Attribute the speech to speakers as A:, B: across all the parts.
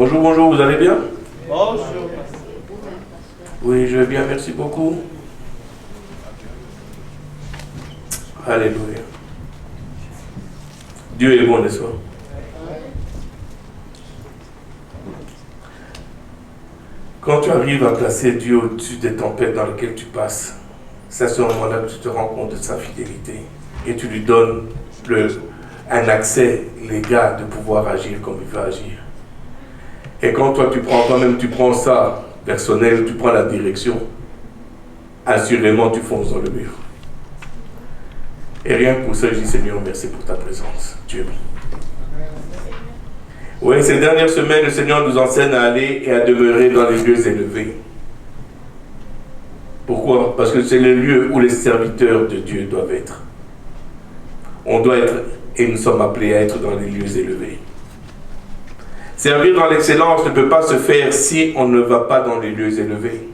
A: Bonjour, bonjour, vous allez bien?
B: Bonjour.
A: Oui, je vais bien, merci beaucoup. Alléluia. Dieu est bon, n'est-ce pas? Quand tu arrives à placer Dieu au-dessus des tempêtes dans lesquelles tu passes, c'est à ce moment-là que tu te rends compte de sa fidélité et tu lui donnes un accès légal de pouvoir agir comme il veut agir. Et quand toi tu prends ça personnel, tu prends la direction, assurément tu fonces dans le mur. Et rien que pour ça, je dis Seigneur, merci pour ta présence. Tu es bon. Oui, ces dernières semaines, le Seigneur nous enseigne à aller et à demeurer dans les lieux élevés. Pourquoi? Parce que c'est le lieu où les serviteurs de Dieu doivent être. On doit être, et nous sommes appelés à être dans les lieux élevés. Servir dans l'excellence ne peut pas se faire si on ne va pas dans les lieux élevés.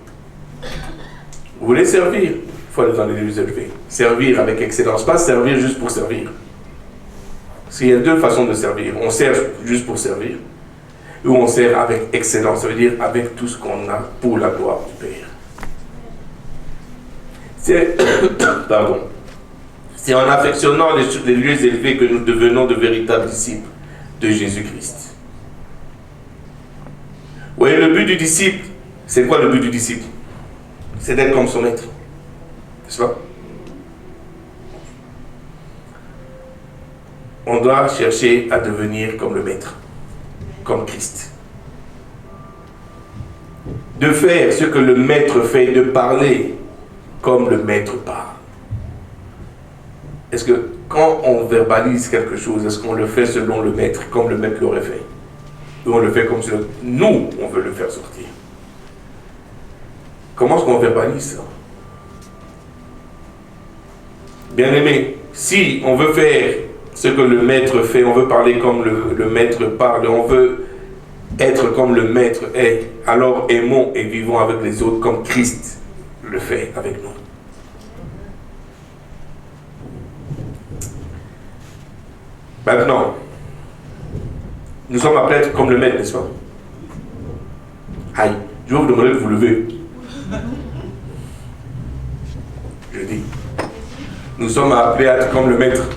A: Vous voulez servir? Il faut aller dans les lieux élevés. Servir avec excellence, pas servir juste pour servir. Parce qu'il y a deux façons de servir. On sert juste pour servir, ou on sert avec excellence, ça veut dire avec tout ce qu'on a pour la gloire du Père. C'est en affectionnant les lieux élevés que nous devenons de véritables disciples de Jésus-Christ. Vous voyez, le but du disciple, c'est quoi le but du disciple? C'est d'être comme son maître. N'est-ce pas? On doit chercher à devenir comme le maître, comme Christ. De faire ce que le maître fait, de parler comme le maître parle. Est-ce que quand on verbalise quelque chose, est-ce qu'on le fait selon le maître, comme le maître l'aurait fait? Ou on le fait comme nous, on veut le faire sortir? Comment est-ce qu'on verbalise ça? Bien aimé, si on veut faire ce que le maître fait, on veut parler comme le maître parle, on veut être comme le maître est, alors aimons et vivons avec les autres comme Christ le fait avec nous. Maintenant, nous sommes appelés à être comme le maître, n'est-ce pas? Aïe, je vais vous demander de vous lever. Je dis, nous sommes appelés à être comme le maître,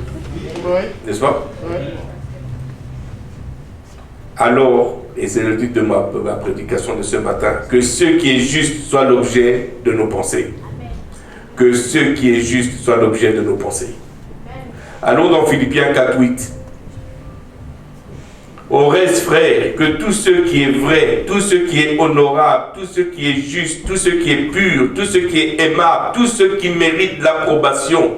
A: n'est-ce pas? Alors, et c'est le titre de ma prédication de ce matin, que ce qui est juste soit l'objet de nos pensées. Que ce qui est juste soit l'objet de nos pensées. Allons dans Philippiens 4:8. Au reste, frères, que tout ce qui est vrai, tout ce qui est honorable, tout ce qui est juste, tout ce qui est pur, tout ce qui est aimable, tout ce qui mérite l'approbation,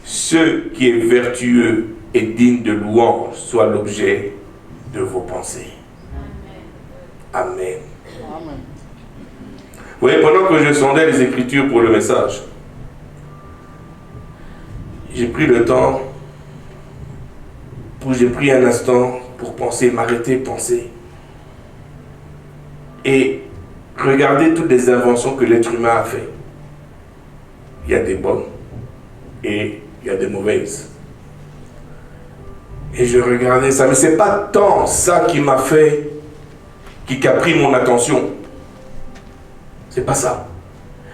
A: ce qui est vertueux et digne de louange, soit l'objet de vos pensées. Amen. Amen. Vous voyez, pendant que je sondais les Écritures pour le message, j'ai pris le temps, j'ai pris un instant pour penser, m'arrêter, penser. Et regarder toutes les inventions que l'être humain a fait. Il y a des bonnes et il y a des mauvaises. Et je regardais ça, mais c'est pas tant ça qui m'a fait, qui a pris mon attention. C'est pas ça.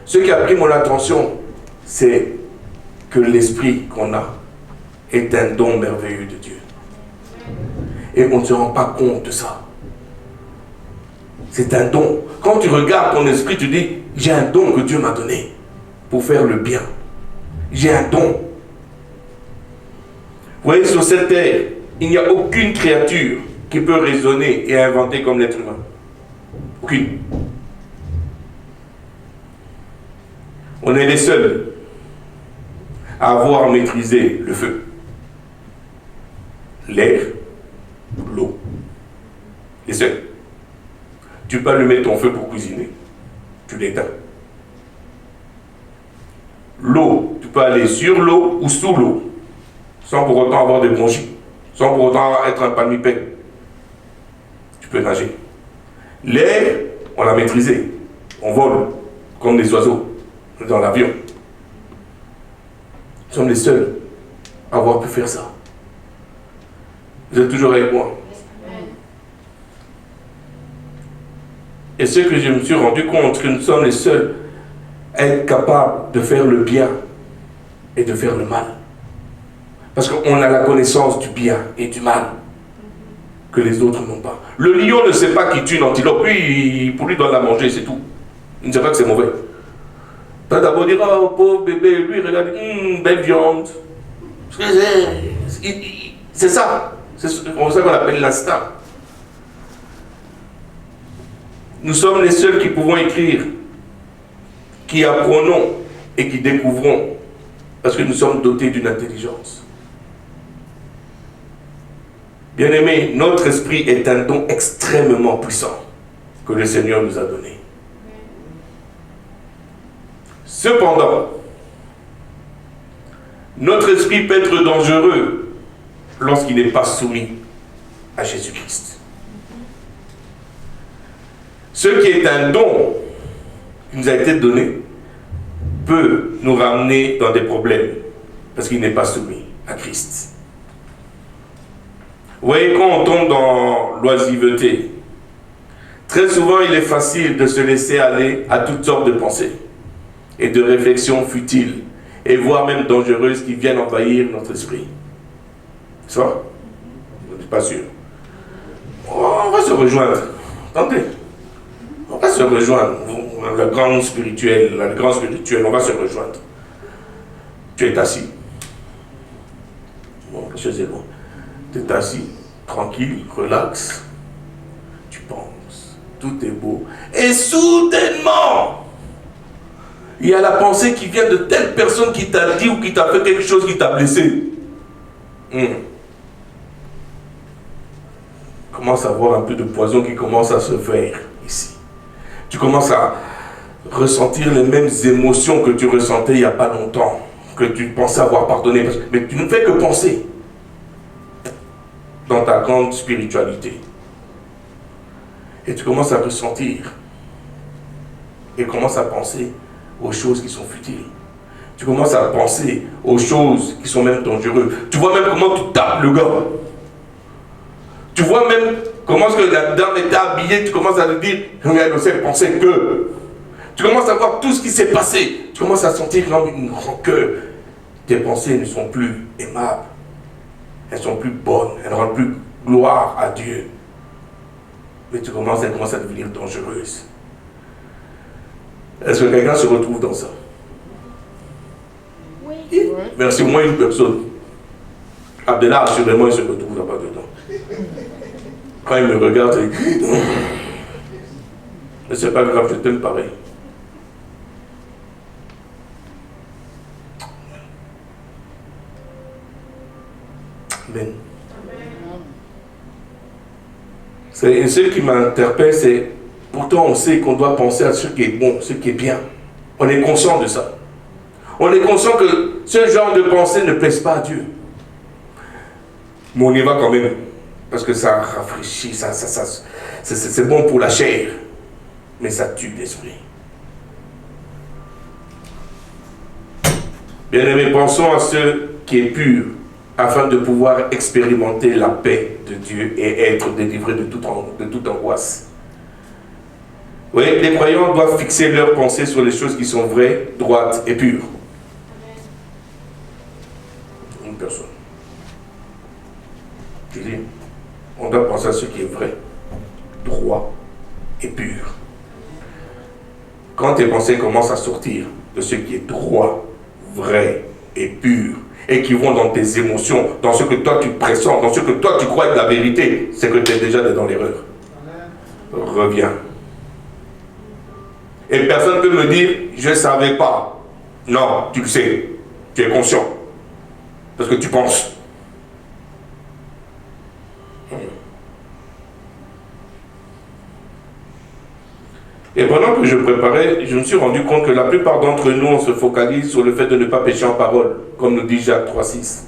A: Ce qui a pris mon attention, c'est que l'esprit qu'on a est un don merveilleux de Dieu. Et on ne se rend pas compte de ça. C'est un don. Quand tu regardes ton esprit, tu dis, j'ai un don que Dieu m'a donné pour faire le bien. J'ai un don. Vous voyez, sur cette terre, il n'y a aucune créature qui peut raisonner et inventer comme l'être humain. Aucune. On est les seuls à avoir maîtrisé le feu, l'air, l'eau. Les seuls. Tu peux allumer ton feu pour cuisiner. Tu l'éteins. L'eau, tu peux aller sur l'eau ou sous l'eau, sans pour autant avoir des bronchies, sans pour autant être un palmipède. Tu peux nager. L'air, on l'a maîtrisé. On vole comme des oiseaux dans l'avion. Nous sommes les seuls à avoir pu faire ça. Vous êtes toujours avec moi? Et ce que je me suis rendu compte, que nous sommes les seuls à être capables de faire le bien et de faire le mal. Parce qu'on a la connaissance du bien et du mal que les autres n'ont pas. Le lion ne sait pas qu'il tue une antilope. Lui, pour lui, il doit la manger, c'est tout. Il ne sait pas que c'est mauvais. Tu vas d'abord dire, oh pauvre bébé, lui, regarde, belle viande. C'est ça. C'est ça qu'on appelle l'instinct. Nous sommes les seuls qui pouvons écrire, qui apprenons et qui découvrons, parce que nous sommes dotés d'une intelligence. Bien-aimés, notre esprit est un don extrêmement puissant que le Seigneur nous a donné. Cependant, notre esprit peut être dangereux lorsqu'il n'est pas soumis à Jésus-Christ. Ce qui est un don qui nous a été donné peut nous ramener dans des problèmes parce qu'il n'est pas soumis à Christ. Vous voyez, quand on tombe dans l'oisiveté, très souvent il est facile de se laisser aller à toutes sortes de pensées et de réflexions futiles et voire même dangereuses qui viennent envahir notre esprit. C'est ça? Je ne suis pas sûr. On va se rejoindre. Attendez. On va se rejoindre. Le grand spirituel, on va se rejoindre. Tu es assis. Bon, la chose est loin. Tu es assis, tranquille, relax. Tu penses. Tout est beau. Et soudainement, il y a la pensée qui vient de telle personne qui t'a dit ou qui t'a fait quelque chose qui t'a blessé. Commence à voir un peu de poison qui commence à se faire ici. Tu commences à ressentir les mêmes émotions que tu ressentais il n'y a pas longtemps, que tu pensais avoir pardonné. Mais tu ne fais que penser dans ta grande spiritualité. Et tu commences à ressentir et commences à penser aux choses qui sont futiles. Tu commences à penser aux choses qui sont même dangereuses. Tu vois même comment tu tapes le gars. Tu vois même comment est-ce que la dame était habillée. Tu commences à lui dire, regarde, elle pensait que. Tu commences à voir tout ce qui s'est passé. Tu commences à sentir une rancœur. Tes pensées ne sont plus aimables. Elles sont plus bonnes. Elles ne rendent plus gloire à Dieu. Mais elles commencent à devenir dangereuses. Est-ce que quelqu'un se retrouve dans ça?
B: Oui.
A: Merci, au moins une personne. Abdellah, assurément, il se retrouve là-bas dedans. Quand il me regarde, il dit, mais c'est pas grave, je t'aime pareil. Amen. Et ce qui m'interpelle, c'est pourtant on sait qu'on doit penser à ce qui est bon, ce qui est bien. On est conscient de ça. On est conscient que ce genre de pensée ne plaise pas à Dieu. Mais on y va quand même. Parce que ça rafraîchit, c'est bon pour la chair. Mais ça tue l'esprit. Bien-aimés, pensons à ce qui est pur, afin de pouvoir expérimenter la paix de Dieu et être délivrés de toute angoisse. Oui, les croyants doivent fixer leurs pensées sur les choses qui sont vraies, droites et pures. Une personne. Je dis, on doit penser à ce qui est vrai, droit et pur. Quand tes pensées commencent à sortir de ce qui est droit, vrai et pur, et qui vont dans tes émotions, dans ce que toi tu pressens, dans ce que toi tu crois être la vérité, c'est que tu es déjà dans l'erreur. Reviens. Et personne ne peut me dire, je ne savais pas. Non, tu le sais. Tu es conscient. Parce que tu penses. Et pendant que je préparais, je me suis rendu compte que la plupart d'entre nous, on se focalise sur le fait de ne pas pécher en parole, comme nous dit Jacques 3,6.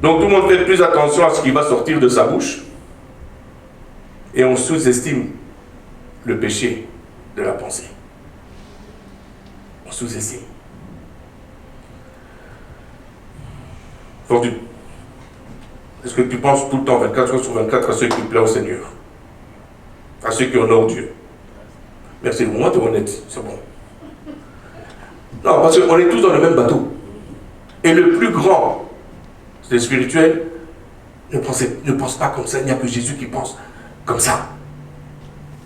A: Donc tout le monde fait plus attention à ce qui va sortir de sa bouche. Et on sous-estime le péché de la pensée. On sous-estime. Fortune. Est-ce que tu penses tout le temps, 24 heures sur 24, à ce qui plaît au Seigneur? ceux qui honorent Dieu. Merci, moi tu es honnête, c'est bon. Non, parce qu'on est tous dans le même bateau. Et le plus grand, c'est spirituel, ne pense pas comme ça, il n'y a que Jésus qui pense comme ça.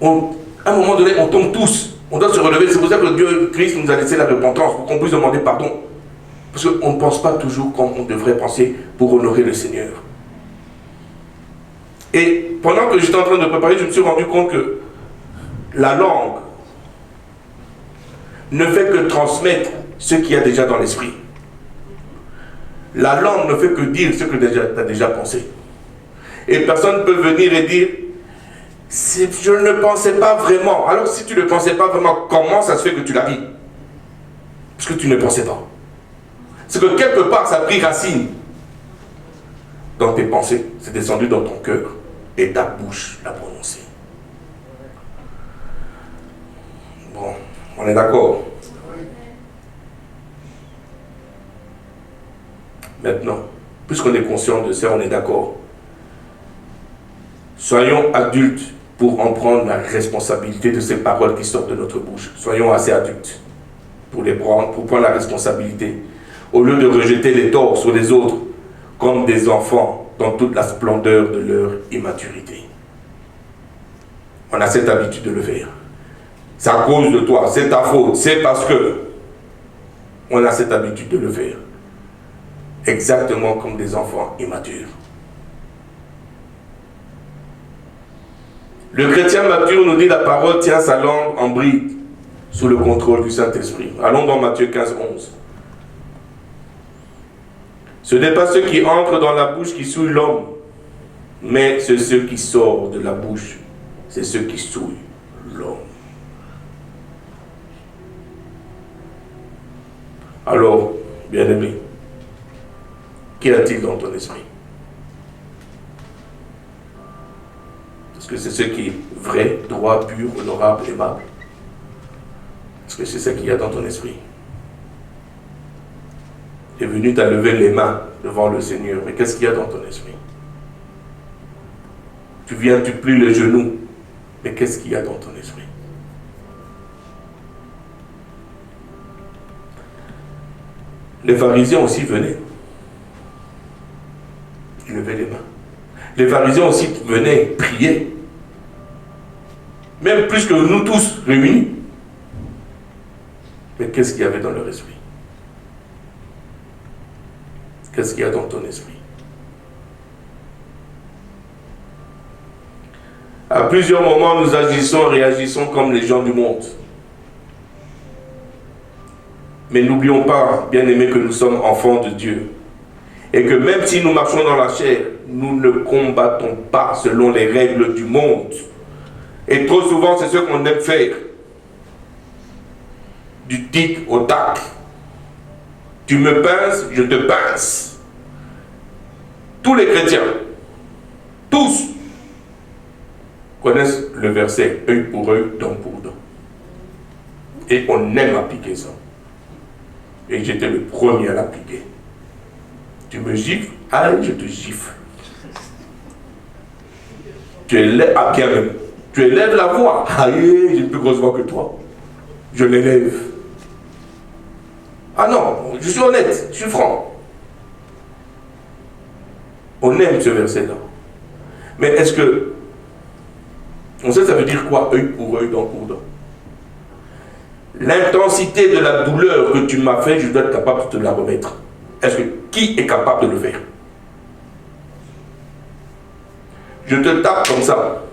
A: À un moment donné, on tombe tous. On doit se relever. C'est pour ça que Dieu, Christ nous a laissé la repentance, pour qu'on puisse demander pardon. Parce qu'on ne pense pas toujours comme on devrait penser pour honorer le Seigneur. Et pendant que j'étais en train de préparer, je me suis rendu compte que la langue ne fait que transmettre ce qu'il y a déjà dans l'esprit. La langue ne fait que dire ce que tu as déjà pensé. Et personne ne peut venir et dire je ne pensais pas vraiment. Alors si tu ne pensais pas vraiment, comment ça se fait que tu l'as dit? Parce que tu ne pensais pas. C'est que quelque part ça a pris racine dans tes pensées. C'est descendu dans ton cœur et ta bouche l'a prononcé. Bon, on est d'accord. Maintenant, puisqu'on est conscient de ça, on est d'accord. Soyons adultes pour en prendre la responsabilité de ces paroles qui sortent de notre bouche. Soyons assez adultes pour prendre la responsabilité. Au lieu de rejeter les torts sur les autres comme des enfants dans toute la splendeur de leur immaturité. On a cette habitude de le faire. C'est à cause de toi, c'est ta faute, c'est parce que on a cette habitude de le faire. Exactement comme des enfants immatures. Le chrétien mature nous dit la parole tient sa langue en bride sous le contrôle du Saint-Esprit. Allons dans Matthieu 15, 11. Ce n'est pas ce qui entre dans la bouche qui souille l'homme, mais c'est ce qui sort de la bouche, c'est ce qui souille l'homme. Alors, bien-aimé, qu'y a-t-il dans ton esprit? Est-ce que c'est ce qui est vrai, droit, pur, honorable, aimable? Est-ce que c'est ce qu'il y a dans ton esprit? Tu es venu, tu as levé les mains devant le Seigneur, mais qu'est-ce qu'il y a dans ton esprit? Tu viens, tu plies les genoux, mais qu'est-ce qu'il y a dans ton esprit? Les pharisiens aussi venaient. Ils levaient les mains. Les pharisiens aussi venaient prier. Même plus que nous tous réunis. Mais qu'est-ce qu'il y avait dans leur esprit? Qu'est-ce qu'il y a dans ton esprit? À plusieurs moments, nous agissons, réagissons comme les gens du monde. Mais n'oublions pas, bien-aimés, que nous sommes enfants de Dieu. Et que même si nous marchons dans la chair, nous ne combattons pas selon les règles du monde. Et trop souvent, c'est ce qu'on aime faire. Du tic au tac. Tu me pinces, je te pince. Tous les chrétiens, tous, connaissent le verset œil pour œil, dent pour dent. Et on aime appliquer ça. Et j'étais le premier à l'appliquer. Tu me gifles, allez, je te gifle. Tu élèves, bien même. Tu élèves la voix. Aïe, j'ai une plus grosse voix que toi. Je l'élève. Ah non, je suis honnête, je suis franc. On aime ce verset-là. Mais est-ce que... On sait ça veut dire quoi, œil pour œil, dent pour dent? L'intensité de la douleur que tu m'as fait, je dois être capable de te la remettre. Est-ce que qui est capable de le faire? Je te tape comme ça.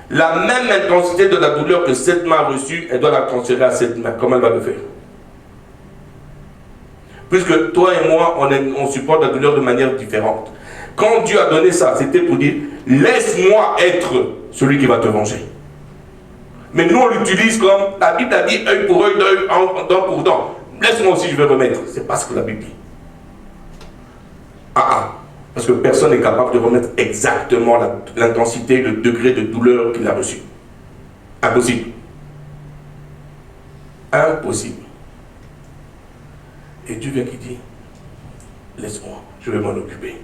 A: La même intensité de la douleur que cette main a reçue, elle doit la transférer à cette main. Comment elle va le faire? Puisque toi et moi, on supporte la douleur de manière différente. Quand Dieu a donné ça, c'était pour dire, laisse-moi être celui qui va te venger. Mais nous, on l'utilise comme, la Bible a dit, œil pour œil, dent pour dent. Laisse-moi aussi, je vais remettre. C'est pas ce que la Bible dit. Parce que personne n'est capable de remettre exactement l'intensité, le degré de douleur qu'il a reçu. Impossible. Impossible. Et Dieu vient qui dit, laisse-moi, je vais m'en occuper.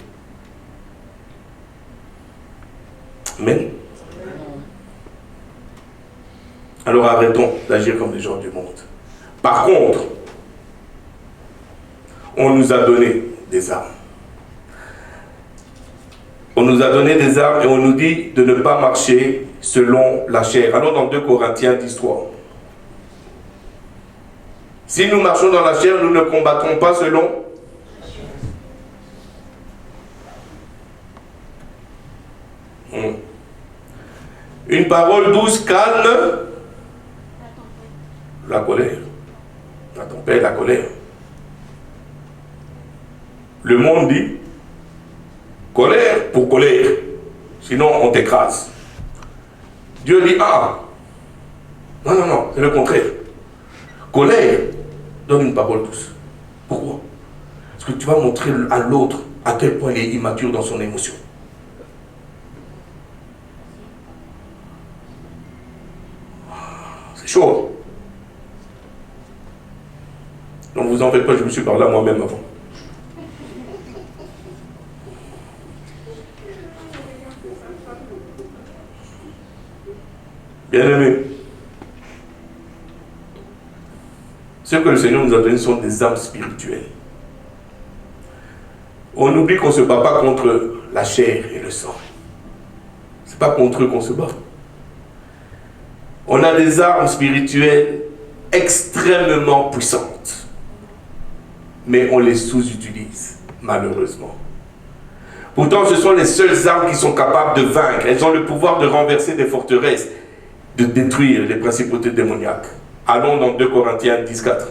A: Amen. Alors arrêtons d'agir comme les gens du monde. Par contre, on nous a donné des armes. On nous a donné des armes et on nous dit de ne pas marcher selon la chair. Allons dans 2 Corinthiens 10:3. Si nous marchons dans la chair, nous ne combattrons pas selon. Une parole douce calme la colère. La tempête, la colère. Le monde dit colère pour colère, sinon on t'écrase. Dieu dit non, c'est le contraire. Colère, donne une parole douce. Pourquoi? Parce que tu vas montrer à l'autre à quel point il est immature dans son émotion. C'est chaud. Donc vous en faites pas, je me suis parlé à moi-même avant. Bien-aimés, ce que le Seigneur nous a donné sont des armes spirituelles. On oublie qu'on ne se bat pas contre la chair et le sang. Ce n'est pas contre eux qu'on se bat. On a des armes spirituelles extrêmement puissantes, mais on les sous-utilise, malheureusement. Pourtant, ce sont les seules armes qui sont capables de vaincre. Elles ont le pouvoir de renverser des forteresses, de détruire les principautés démoniaques. Allons dans 2 Corinthiens 10:4.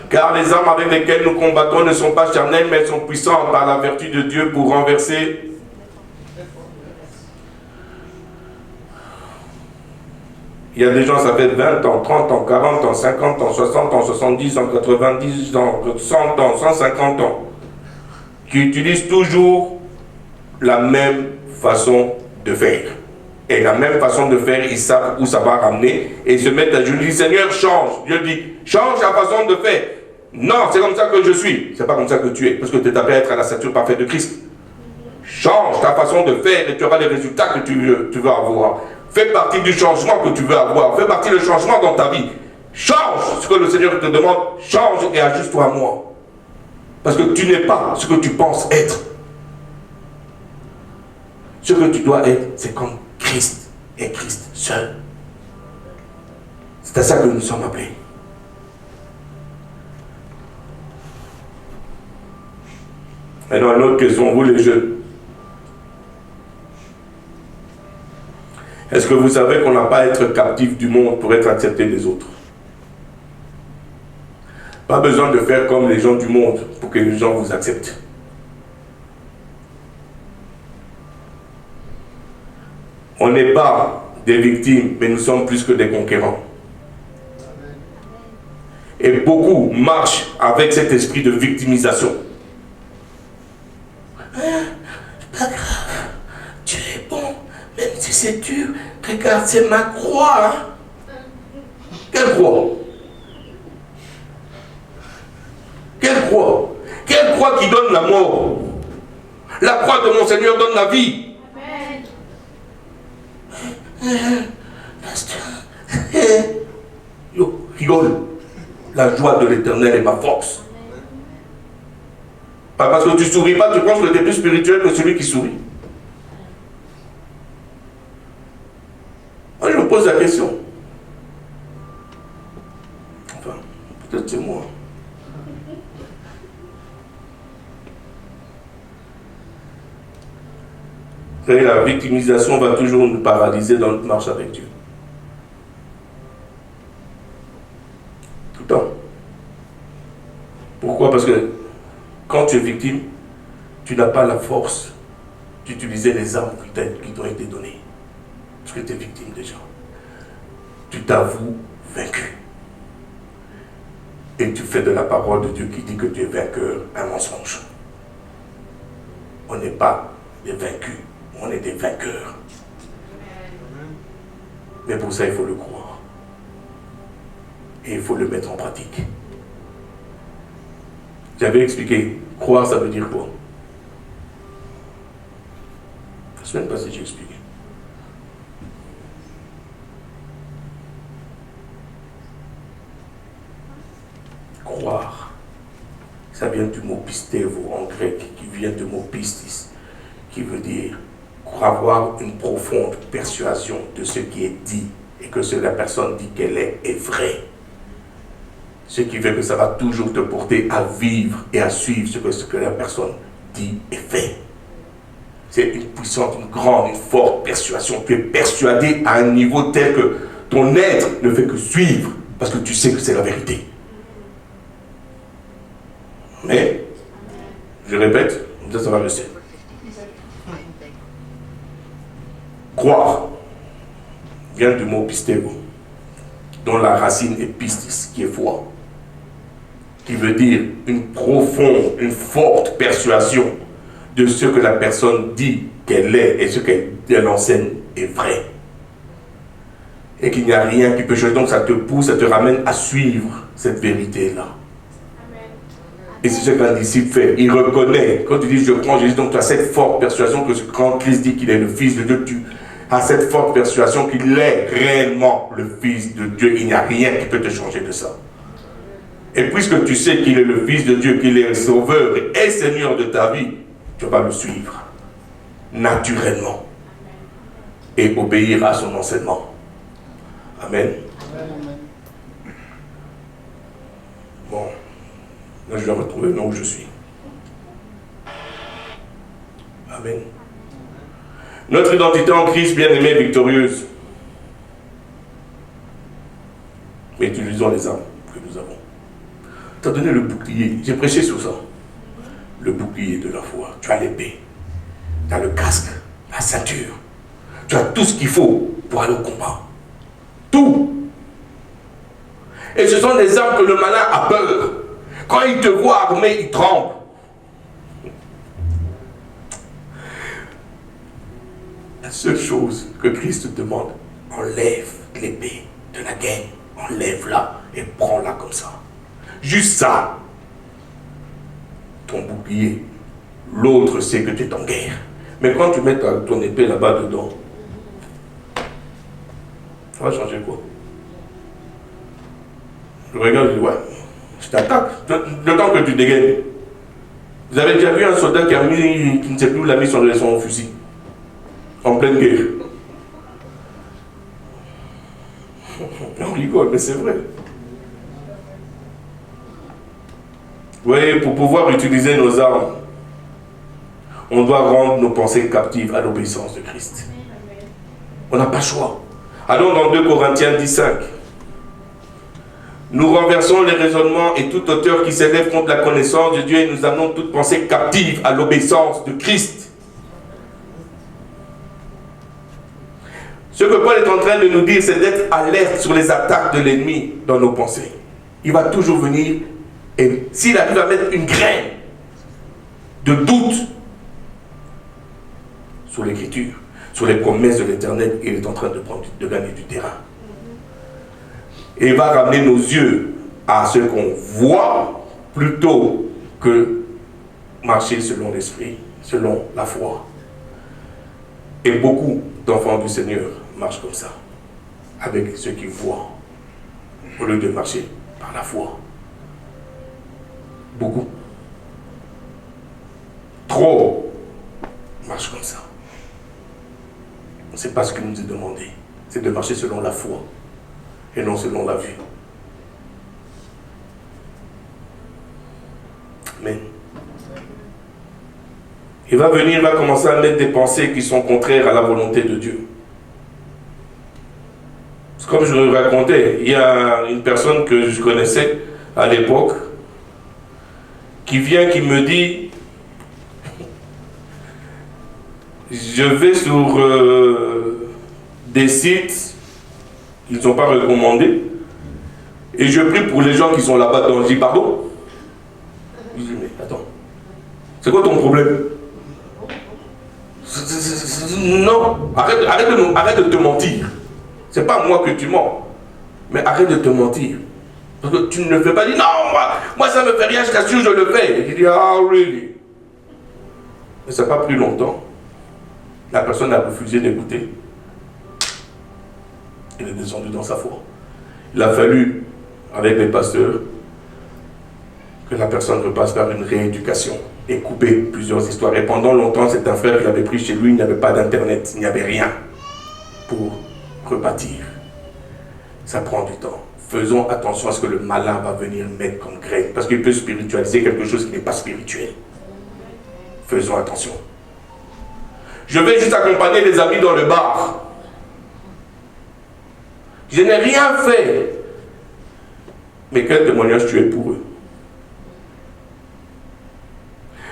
A: Car les armes avec lesquelles nous combattons ne sont pas charnelles, mais elles sont puissantes par la vertu de Dieu pour renverser. Il y a des gens, ça fait 20 ans, 30 ans, 40 ans, 50 ans, 60 ans, 70 ans, 90 ans, 100 ans, 150 ans, qui utilisent toujours la même façon de faire. Et la même façon de faire, ils savent où ça va ramener. Et ils se mettent à genoux. Ils disent, Seigneur, change. Dieu dit, change la façon de faire. Non, c'est comme ça que je suis. C'est pas comme ça que tu es. Parce que tu es appelé à être à la stature parfaite de Christ. Change ta façon de faire et tu auras les résultats que tu veux avoir. Fais partie du changement que tu veux avoir. Fais partie du changement dans ta vie. Change ce que le Seigneur te demande. Change et ajuste-toi à moi. Parce que tu n'es pas ce que tu penses être. Ce que tu dois être, c'est comme Christ et Christ seul. C'est à ça que nous sommes appelés. Maintenant, une autre question, vous les jeunes. Est-ce que vous savez qu'on n'a pas à être captif du monde pour être accepté des autres? Pas besoin de faire comme les gens du monde pour que les gens vous acceptent. On n'est pas des victimes, mais nous sommes plus que des conquérants. Et beaucoup marchent avec cet esprit de victimisation. Pas grave, Dieu est bon, même si c'est dur. Regarde, c'est ma croix. Hein? Quelle croix? Quelle croix? Quelle croix qui donne la mort? La croix de mon Seigneur donne la vie. Yo, rigole. La joie de l'Éternel est ma force. Pas parce que tu souris pas, tu penses que tu es plus spirituel que celui qui sourit. Moi, je me pose la question. Enfin, peut-être c'est moi. Vous savez, la victimisation va toujours nous paralyser dans notre marche avec Dieu. Tout le temps. Pourquoi? Parce que quand tu es victime, tu n'as pas la force d'utiliser les armes qui t'ont été données. Parce que tu es victime déjà. Tu t'avoues vaincu. Et tu fais de la parole de Dieu qui dit que tu es vainqueur un mensonge. On n'est pas des vaincus, on est des vainqueurs. Mais pour ça, il faut le croire. Et il faut le mettre en pratique. J'avais expliqué, croire ça veut dire quoi? La semaine passée, j'ai expliqué. croire. Ça vient du mot pistevo en grec, qui vient du mot pistis, qui veut dire avoir une profonde persuasion de ce qui est dit et que ce que la personne dit qu'elle est vrai. Ce qui fait que ça va toujours te porter à vivre et à suivre ce que la personne dit et fait. C'est une puissante, une grande, une forte persuasion. Tu es persuadé à un niveau tel que ton être ne fait que suivre parce que tu sais que c'est la vérité. Mais, je répète, ça va rester. Croire vient du mot pistego, dont la racine est pistis, qui est foi, qui veut dire une profonde, une forte persuasion de ce que la personne dit qu'elle est et ce qu'elle enseigne est vrai. Et qu'il n'y a rien qui peut changer. Donc ça te pousse, ça te ramène à suivre cette vérité-là. Et c'est ce qu'un disciple fait. Il reconnaît. Quand tu dis je prends Jésus, donc tu as cette forte persuasion que quand Christ dit qu'il est le Fils de Dieu, tu as cette forte persuasion qu'il est réellement le Fils de Dieu. Il n'y a rien qui peut te changer de ça. Et puisque tu sais qu'il est le Fils de Dieu, qu'il est le Sauveur et Seigneur de ta vie, tu vas le suivre naturellement et obéir à son enseignement. Amen. Bon, là je vais retrouver là où je suis. Amen. Notre identité en Christ, bien-aimée, victorieuse. Mais utilisons les armes que nous avons. Tu as donné le bouclier. J'ai prêché sur ça. Le bouclier de la foi. Tu as l'épée. Tu as le casque, la ceinture. Tu as tout ce qu'il faut pour aller au combat. Tout. Et ce sont des armes que le malin a peur. Quand il te voit armé, il tremble. La seule chose que Christ te demande, enlève l'épée de la gaine. Enlève-la et prends-la comme ça. Juste ça. Ton bouclier. L'autre sait que tu es en guerre. Mais quand tu mets ton épée là-bas dedans, ça va changer quoi? Je regarde, je dis ouais, je t'attaque. Le temps que tu dégaines. Vous avez déjà vu un soldat qui ne sait plus où il a mis son fusil en pleine guerre. On rigole, mais c'est vrai. Vous voyez, pour pouvoir utiliser nos armes, on doit rendre nos pensées captives à l'obéissance de Christ. On n'a pas le choix. Allons dans 2 Corinthiens 10:5. Nous renversons les raisonnements et toute hauteur qui s'élève contre la connaissance de Dieu et nous amenons toute pensée captive à l'obéissance de Christ. Ce que Paul est en train de nous dire, c'est d'être alerte sur les attaques de l'ennemi dans nos pensées. Il va toujours venir et s'il arrive à mettre une graine de doute sur l'écriture, sur les promesses de l'Éternel, il est en train de gagner du terrain. Et il va ramener nos yeux à ce qu'on voit plutôt que marcher selon l'esprit, selon la foi. Et beaucoup d'enfants du Seigneur marchent comme ça, avec ce qu'ils voient, au lieu de marcher par la foi. Beaucoup. Trop marchent comme ça. C'est pas ce qu'il nous est demandé. C'est de marcher selon la foi et non selon la vue. Amen. Il va venir, il va commencer à mettre des pensées qui sont contraires à la volonté de Dieu. Comme je le racontais, il y a une personne que je connaissais à l'époque qui vient, qui me dit je vais sur des sites qu'ils ne sont pas recommandés et je prie pour les gens qui sont là-bas. Donc je dis pardon. Je dis mais attends, c'est quoi ton problème? Non, arrête de te mentir. C'est pas moi que tu mens, mais arrête de te mentir. Parce que tu ne le fais pas, dis non, moi ça me fait rien, je t'assure, je le fais. Et il dit ah really. Mais ça n'a pas pris longtemps. La personne a refusé d'écouter. Il est descendu dans sa foi. Il a fallu, avec les pasteurs, que la personne repasse par une rééducation et couper plusieurs histoires. Et pendant longtemps, c'est un frère qui l'avait pris chez lui, il n'y avait pas d'internet, il n'y avait rien pour rebâtir. Ça prend du temps. Faisons attention à ce que le malin va venir mettre comme graine, parce qu'il peut spiritualiser quelque chose qui n'est pas spirituel. Faisons attention. Je vais juste accompagner les amis dans le bar. Je n'ai rien fait. Mais quel témoignage tu es pour eux?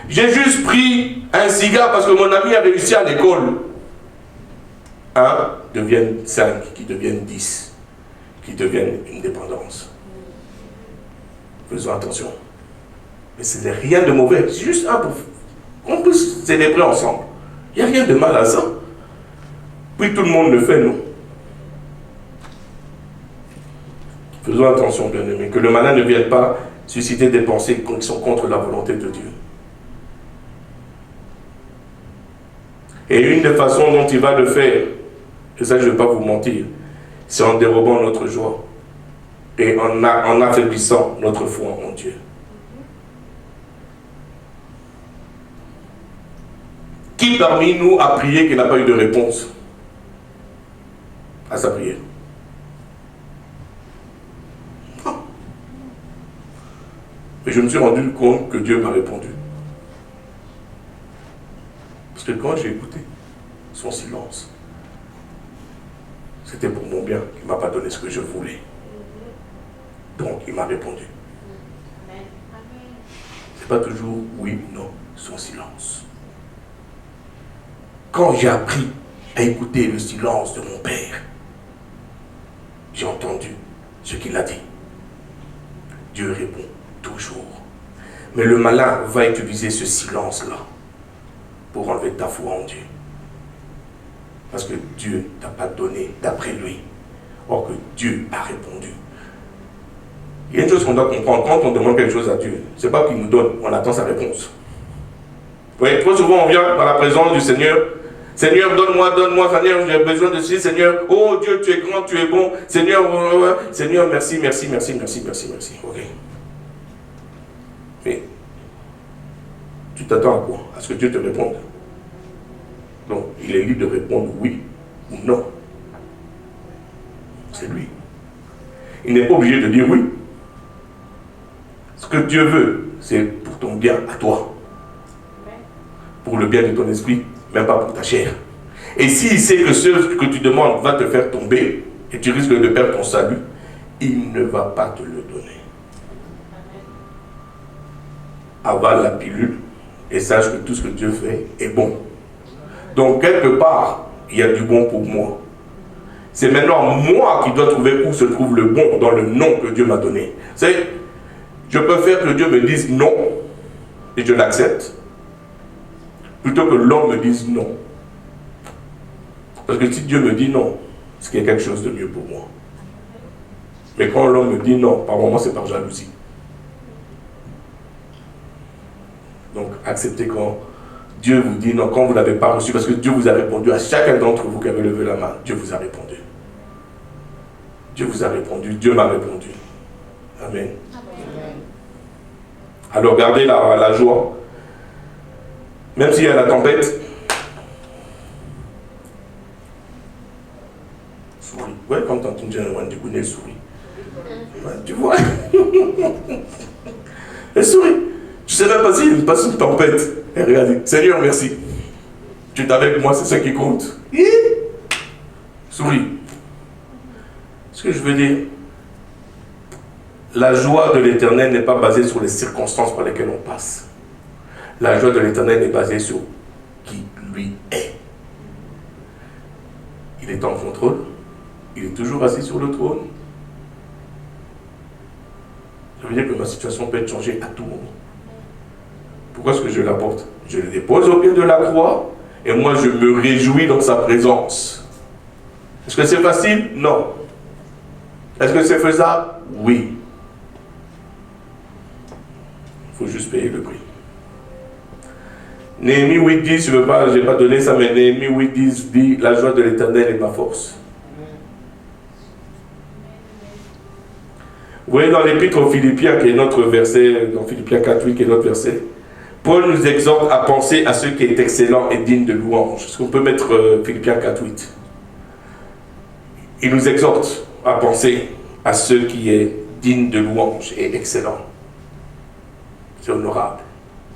A: J'ai juste pris un cigare parce que mon ami a réussi à l'école. 1 deviennent 5, qui deviennent 10, qui deviennent une dépendance. Faisons attention. Mais ce n'est rien de mauvais. C'est juste un pour qu'on puisse célébrer ensemble. Il n'y a rien de mal à ça. Puis tout le monde le fait, non? Faisons attention, bien-aimés, que le malin ne vienne pas susciter des pensées qui sont contre la volonté de Dieu. Et une des façons dont il va le faire, et ça je ne vais pas vous mentir, c'est en dérobant notre joie et en affaiblissant notre foi en Dieu. Qui parmi nous a prié qu'il n'a pas eu de réponse à sa prière? Non. Mais je me suis rendu compte que Dieu m'a répondu. Parce que quand j'ai écouté son silence, c'était pour mon bien qu'il ne m'a pas donné ce que je voulais. Donc il m'a répondu. C'est pas toujours oui, non, son silence. Quand j'ai appris à écouter le silence de mon Père, j'ai entendu ce qu'il a dit. Dieu répond toujours. Mais le malin va utiliser ce silence-là pour enlever ta foi en Dieu. Parce que Dieu ne t'a pas donné d'après lui. Or que Dieu a répondu. Il y a une chose qu'on doit comprendre. Quand on demande quelque chose à Dieu, ce n'est pas qu'il nous donne, on attend sa réponse. Vous voyez, trop souvent on vient dans la présence du Seigneur. Seigneur, donne-moi, Seigneur, j'ai besoin de ceci, Seigneur. Oh Dieu, tu es grand, tu es bon. Seigneur, Seigneur, merci. Ok. Mais tu t'attends à quoi? À ce que Dieu te réponde. Donc, il est libre de répondre oui ou non. C'est lui. Il n'est pas obligé de dire oui. Ce que Dieu veut, c'est pour ton bien à toi. Pour le bien de ton esprit, même pas pour ta chair. Et s'il sait que ce que tu demandes va te faire tomber, et tu risques de perdre ton salut, il ne va pas te le donner. Avale la pilule et sache que tout ce que Dieu fait est bon. Donc quelque part, il y a du bon pour moi. C'est maintenant moi qui dois trouver où se trouve le bon dans le nom que Dieu m'a donné. C'est, je peux faire que Dieu me dise non et je l'accepte, plutôt que l'homme me dise non. Parce que si Dieu me dit non, c'est qu'il y a quelque chose de mieux pour moi. Mais quand l'homme me dit non, par moments c'est par jalousie. Donc acceptez quand Dieu vous dit non, quand vous ne l'avez pas reçu, parce que Dieu vous a répondu à chacun d'entre vous qui avait levé la main. Dieu vous a répondu. Dieu vous a répondu, Dieu m'a répondu. Amen. Amen. Alors gardez la joie. Même s'il y a la tempête. Souris. Ouais, quand tu entends un du souris. Ouais, tu vois. Elle sourit. Je ne sais même pas s'il passe une tempête. Et regarde, Seigneur, merci. Tu es avec moi, c'est ça qui compte. Souris. Ce que je veux dire, la joie de l'Éternel n'est pas basée sur les circonstances par lesquelles on passe. La joie de l'Éternel est basée sur qui lui est. Il est en contrôle. Il est toujours assis sur le trône. Ça veut dire que ma situation peut être changée à tout moment. Pourquoi est-ce que je l'apporte? Je le dépose au pied de la croix et moi je me réjouis dans sa présence. Est-ce que c'est facile? Non. Est-ce que c'est faisable? Oui. Il faut juste payer le prix. Néhémie 8.10, je n'ai pas donné ça, mais Néhémie 8.10 dit, la joie de l'Éternel est ma force. Vous voyez dans l'épître aux Philippiens, qui est notre verset, dans Philippiens 4:8, qui est notre verset, Paul nous exhorte à penser à ce qui est excellent et digne de louange. Est-ce qu'on peut mettre Philippiens 4:8? Il nous exhorte à penser à ce qui est digne de louange et excellent. C'est honorable.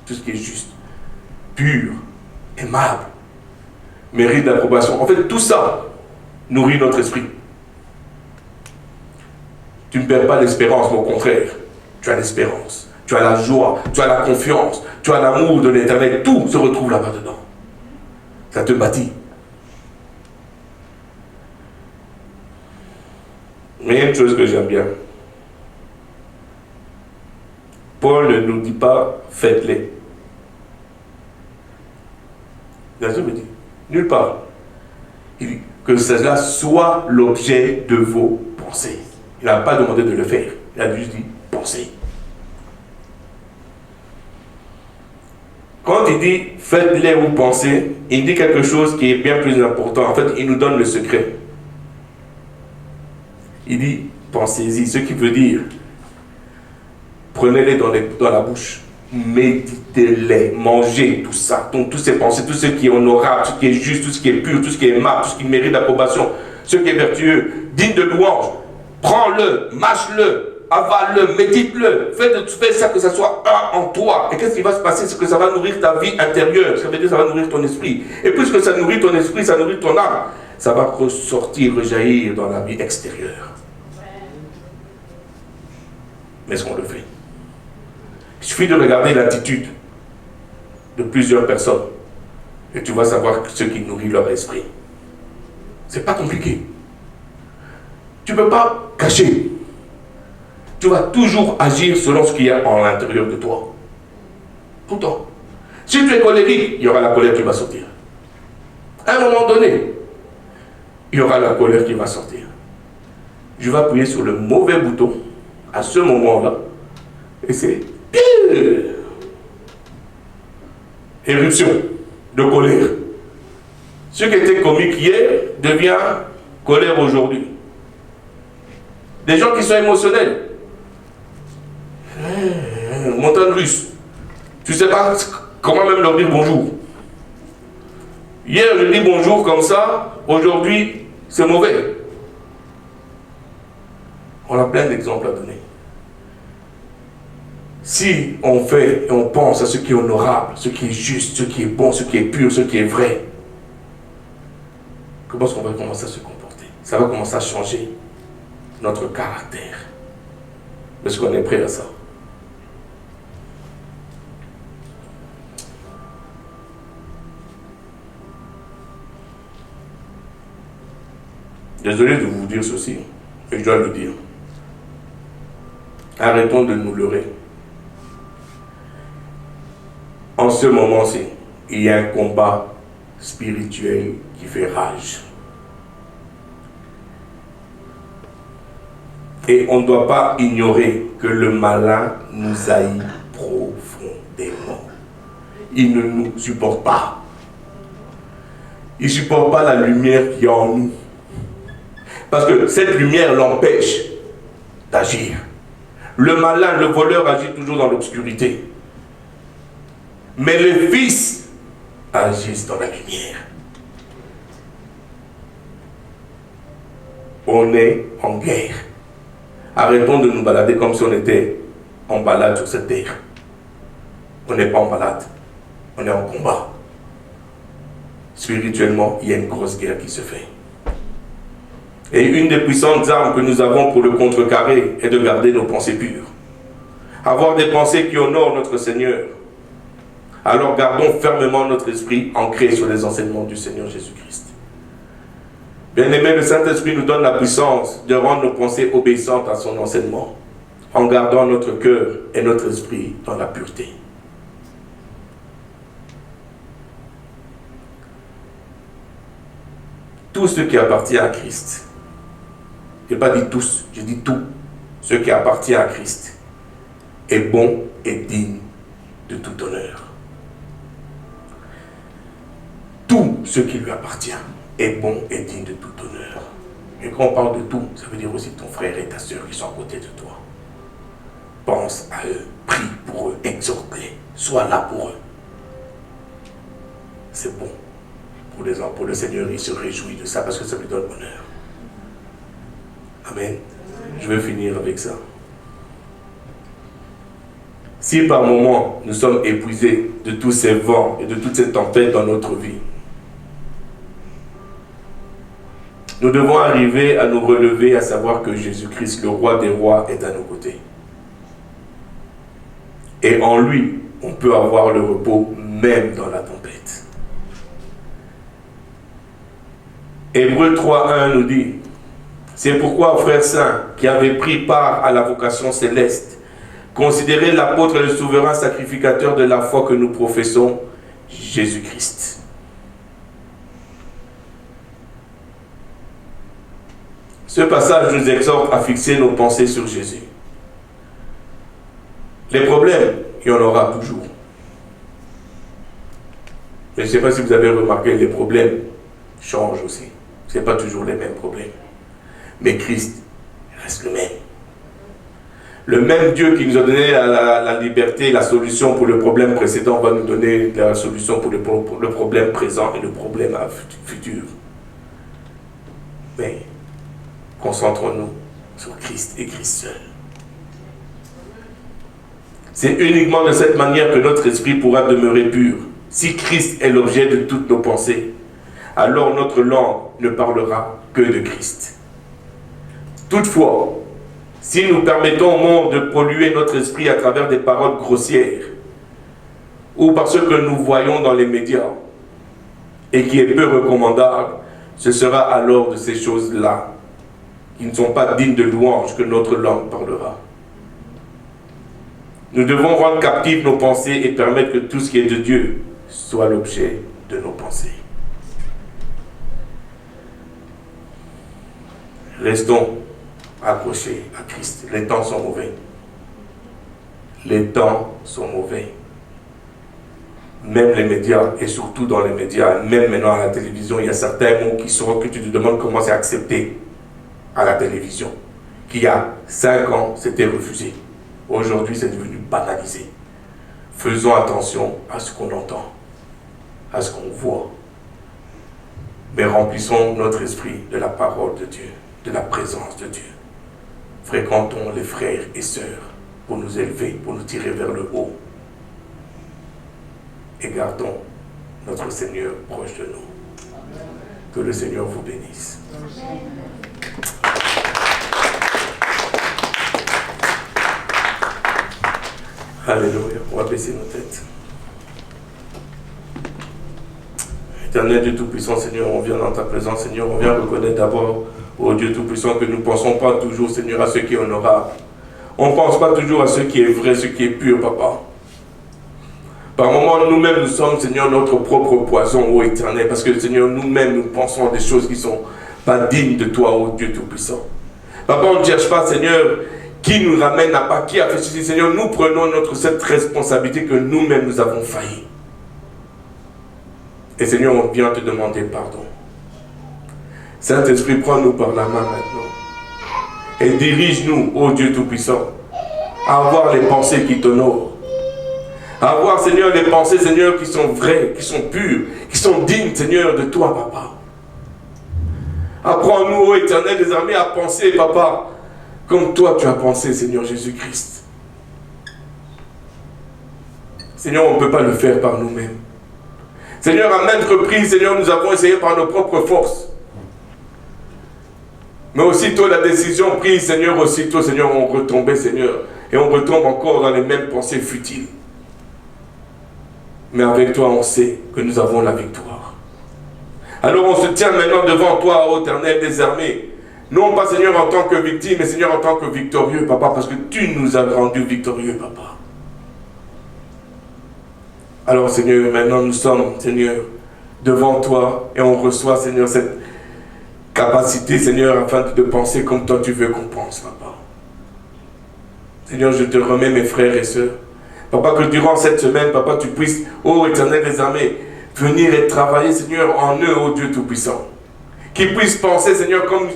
A: Tout ce qui est juste, pur, aimable, mérite d'approbation. En fait, tout ça nourrit notre esprit. Tu ne perds pas l'espérance, mais au contraire, tu as l'espérance, tu as la joie, tu as la confiance, tu as l'amour de l'Éternel. Tout se retrouve là-bas dedans. Ça te bâtit. Mais il y a une chose que j'aime bien. Paul ne nous dit pas faites-les. Bien sûr, il dit nulle part. Il dit que cela soit l'objet de vos pensées. Il n'a pas demandé de le faire. Il a juste dit pensez. Quand il dit faites-les ou pensez, il dit quelque chose qui est bien plus important. En fait, il nous donne le secret. Il dit pensez-y, ce qui veut dire prenez-les dans la bouche, méditez-les, mangez tout ça, donc toutes ces pensées, tout ce qui est honorable, tout ce qui est juste, tout ce qui est pur, tout ce qui est aimable, tout ce qui mérite d'approbation, ce qui est vertueux, digne de louange. Prends-le, mâche-le, avale-le, médite-le, fais ça que ça soit un en toi. Et qu'est-ce qui va se passer? C'est que ça va nourrir ta vie intérieure, ça veut dire que ça va nourrir ton esprit. Et puisque ça nourrit ton esprit, ça nourrit ton âme, ça va ressortir, rejaillir dans la vie extérieure. Mais est-ce qu'on le fait? Il suffit de regarder l'attitude de plusieurs personnes et tu vas savoir ce qui nourrit leur esprit. C'est pas compliqué. Tu ne peux pas cacher. Tu vas toujours agir selon ce qu'il y a en l'intérieur de toi. Tout le temps. Si tu es colérique, il y aura la colère qui va sortir. À un moment donné, il y aura la colère qui va sortir. Je vais appuyer sur le mauvais bouton à ce moment-là et c'est éruption de colère. Ce qui était comique hier devient colère aujourd'hui. Des gens qui sont émotionnels. Montagne russe. Tu ne sais pas comment même leur dire bonjour. Hier je dis bonjour comme ça, aujourd'hui c'est mauvais. On a plein d'exemples à donner. Si on fait et on pense à ce qui est honorable, ce qui est juste, ce qui est bon, ce qui est pur, ce qui est vrai, comment est-ce qu'on va commencer à se comporter? Ça va commencer à changer notre caractère. Est-ce qu'on est prêt à ça? Désolé de vous dire ceci, mais je dois le dire. Arrêtons de nous leurrer. En ce moment-ci, il y a un combat spirituel qui fait rage. Et on ne doit pas ignorer que le malin nous haït profondément. Il ne nous supporte pas. Il ne supporte pas la lumière qui est en nous. Parce que cette lumière l'empêche d'agir. Le malin, le voleur agit toujours dans l'obscurité. Mais les fils agissent dans la lumière. On est en guerre. Arrêtons de nous balader comme si on était en balade sur cette terre. On n'est pas en balade. On est en combat. Spirituellement, il y a une grosse guerre qui se fait. Et une des puissantes armes que nous avons pour le contrecarrer est de garder nos pensées pures. Avoir des pensées qui honorent notre Seigneur. Alors gardons fermement notre esprit ancré sur les enseignements du Seigneur Jésus-Christ. Bien-aimé, le Saint-Esprit nous donne la puissance de rendre nos pensées obéissantes à son enseignement, en gardant notre cœur et notre esprit dans la pureté. Tout ce qui appartient à Christ, je n'ai pas dit tous, je dis tout, ce qui appartient à Christ est bon et digne de tout honneur. Tout ce qui lui appartient est bon et digne de tout honneur. Et quand on parle de tout, ça veut dire aussi ton frère et ta soeur qui sont à côté de toi. pense à eux, prie pour eux, exhorte-les, sois là pour eux. C'est bon. Pour le Seigneur, il se réjouit de ça parce que ça lui donne honneur. Amen. Je vais finir avec ça. Si par moments nous sommes épuisés de tous ces vents et de toutes ces tempêtes dans notre vie, nous devons arriver à nous relever, à savoir que Jésus-Christ, le roi des rois, est à nos côtés. Et en lui, on peut avoir le repos même dans la tempête. Hébreux 3:1 nous dit, c'est pourquoi, frères saints, qui avez pris part à la vocation céleste, considérez l'apôtre et le souverain sacrificateur de la foi que nous professons, Jésus-Christ. Ce passage nous exhorte à fixer nos pensées sur Jésus. Les problèmes, il y en aura toujours. Mais je ne sais pas si vous avez remarqué, les problèmes changent aussi. Ce n'est pas toujours les mêmes problèmes. Mais Christ reste le même. Le même Dieu qui nous a donné la liberté, la solution pour le problème précédent, va nous donner la solution pour le problème présent et le problème futur. Mais concentrons-nous sur Christ et Christ seul. C'est uniquement de cette manière que notre esprit pourra demeurer pur. Si Christ est l'objet de toutes nos pensées, alors notre langue ne parlera que de Christ. Toutefois, si nous permettons au monde de polluer notre esprit à travers des paroles grossières, ou par ce que nous voyons dans les médias, et qui est peu recommandable, ce sera alors de ces choses-là, qui ne sont pas dignes de louange, que notre langue parlera. Nous devons rendre captives nos pensées et permettre que tout ce qui est de Dieu soit l'objet de nos pensées. Restons accrochés à Christ. Les temps sont mauvais. Les temps sont mauvais. Même les médias, et surtout dans les médias, même maintenant à la télévision, il y a certains mots qui seront que tu te demandes comment c'est accepté à la télévision. Qu'il y a 5 ans, c'était refusé. Aujourd'hui, c'est devenu banalisé. Faisons attention à ce qu'on entend, à ce qu'on voit. Mais remplissons notre esprit de la parole de Dieu, de la présence de Dieu. Fréquentons les frères et sœurs pour nous élever, pour nous tirer vers le haut. Et gardons notre Seigneur proche de nous. Que le Seigneur vous bénisse. Alléluia. On va baisser nos têtes. Éternel Dieu Tout-Puissant, Seigneur, on vient dans ta présence, Seigneur, on vient reconnaître d'abord, ô Dieu Tout-Puissant, que nous ne pensons pas toujours, Seigneur, à ce qui est honorable. On ne pense pas toujours à ce qui est vrai, ce qui est pur, Papa. Par moments, nous-mêmes, nous sommes, Seigneur, notre propre poison, ô Éternel, parce que, Seigneur, nous-mêmes, nous pensons à des choses qui ne sont pas dignes de toi, ô Dieu Tout-Puissant. Papa, on ne cherche pas, Seigneur, qui nous ramène à pas, qui a fait ceci, Seigneur, nous prenons cette responsabilité que nous-mêmes, nous avons failli. Et Seigneur, on vient te demander pardon. Saint-Esprit, prends-nous par la main maintenant. Et dirige-nous, ô Dieu Tout-Puissant, à avoir les pensées qui t'honorent. À avoir, Seigneur, les pensées, Seigneur, qui sont vraies, qui sont pures, qui sont dignes, Seigneur, de toi, Papa. Apprends-nous, ô Éternel des armées, à penser, Papa, comme toi tu as pensé, Seigneur Jésus-Christ. Seigneur, on ne peut pas le faire par nous-mêmes. Seigneur, à maintes reprises, Seigneur, nous avons essayé par nos propres forces. Mais aussitôt la décision prise, Seigneur, aussitôt, Seigneur, on retombait, Seigneur. Et on retombe encore dans les mêmes pensées futiles. Mais avec toi, on sait que nous avons la victoire. Alors on se tient maintenant devant toi, ô Éternel des armées. Non pas, Seigneur, en tant que victime, mais Seigneur, en tant que victorieux, Papa, parce que tu nous as rendus victorieux, Papa. Alors, Seigneur, maintenant nous sommes, Seigneur, devant toi et on reçoit, Seigneur, cette capacité, Seigneur, afin de penser comme toi tu veux qu'on pense, Papa. Seigneur, je te remets mes frères et sœurs. Papa, que durant cette semaine, Papa, tu puisses, ô Éternel des armées, venir et travailler, Seigneur, en eux, ô Dieu Tout-Puissant. Qu'ils puissent penser, Seigneur, comme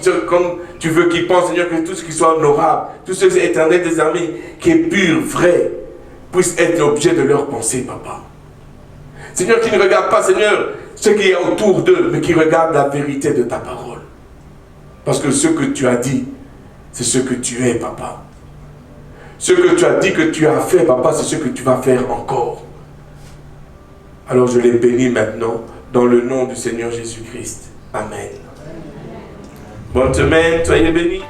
A: tu veux qu'ils pensent, Seigneur, que tout ce qui soit honorable, tout ce qui est éternel des armées, qui est pur, vrai, puisse être l'objet de leur pensée, Papa. Seigneur, qui ne regarde pas, Seigneur, ce qui est autour d'eux, mais qui regarde la vérité de ta parole. Parce que ce que tu as dit, c'est ce que tu es, Papa. Ce que tu as dit que tu as fait, Papa, c'est ce que tu vas faire encore. Alors je les bénis maintenant, dans le nom du Seigneur Jésus-Christ. Amen. Bonne semaine, soyez bénis.